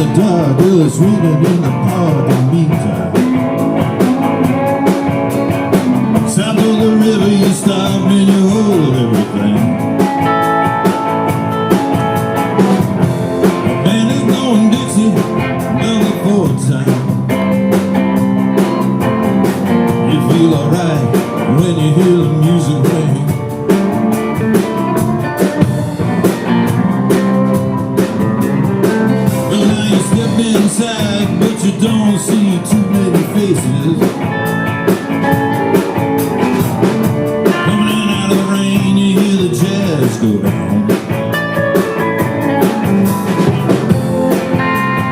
the dark, well, it's raining in the park in the meantime. South of the river, you stop and you hold everything. A man is going Dixie, another for time. You feel alright when you hear the music ring. Well, now you step inside, but you don't see too many faces. Go down.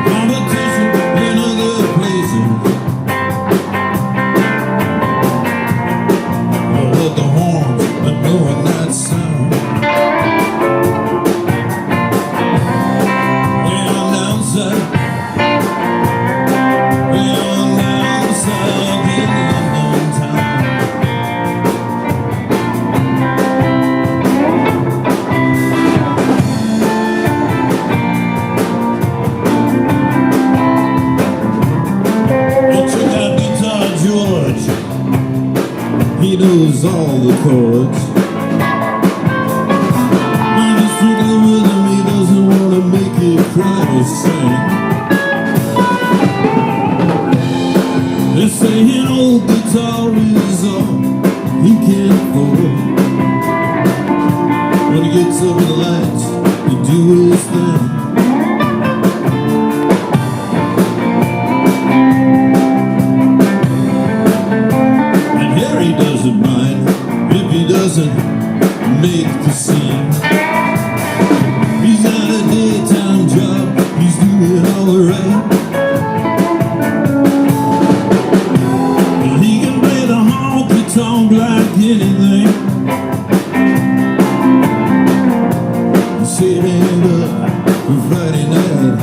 Competition in other places. Oh, but the horns are knowing that sound. Way on down south, way on down south in London town. He knows all the chords. When he's strictly with him, he doesn't want to make it cry or sing. They say an old guitar is all he can afford. When he gets up in the lights, he do his thing. Doesn't mind if he doesn't make the scene. He's got a daytime job, he's doing alright. He can play the honky-tonk like anything. Saving up for Friday night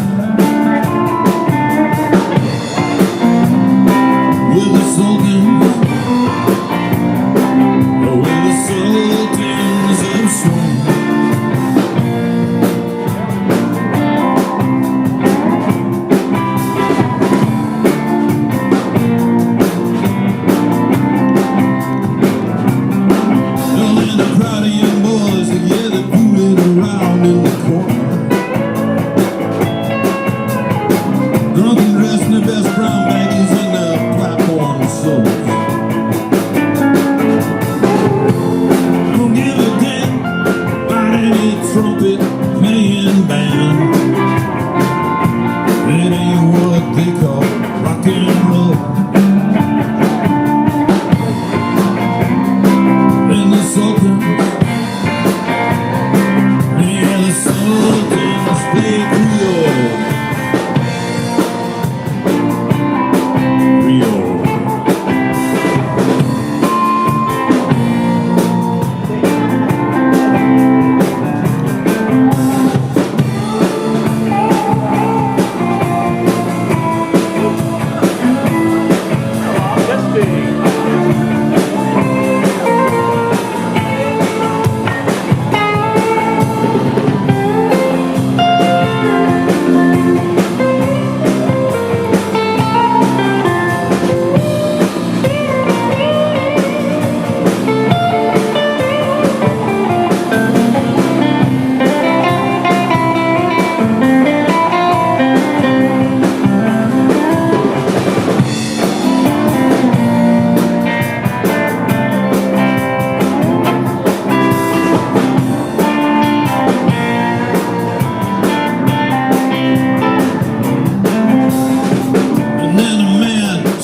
with the Sultans. Drunken dressed in the best brown baggies and the platform soles. Don't give a damn about any trumpet playing band. It ain't what they call rock and roll. And the Sultans, yeah, the Sultans play Creole.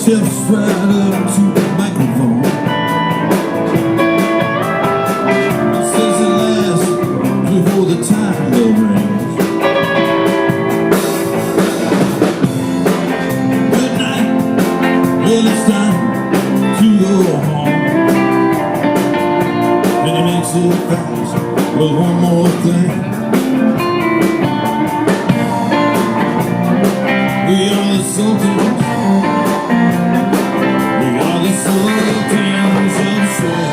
Steps right up to the microphone and says it last before the time bell rings. Good night, well it's time to go home. And he makes it fast with one more thing. We are the Sultans. We are the Sultans of Soul.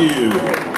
you.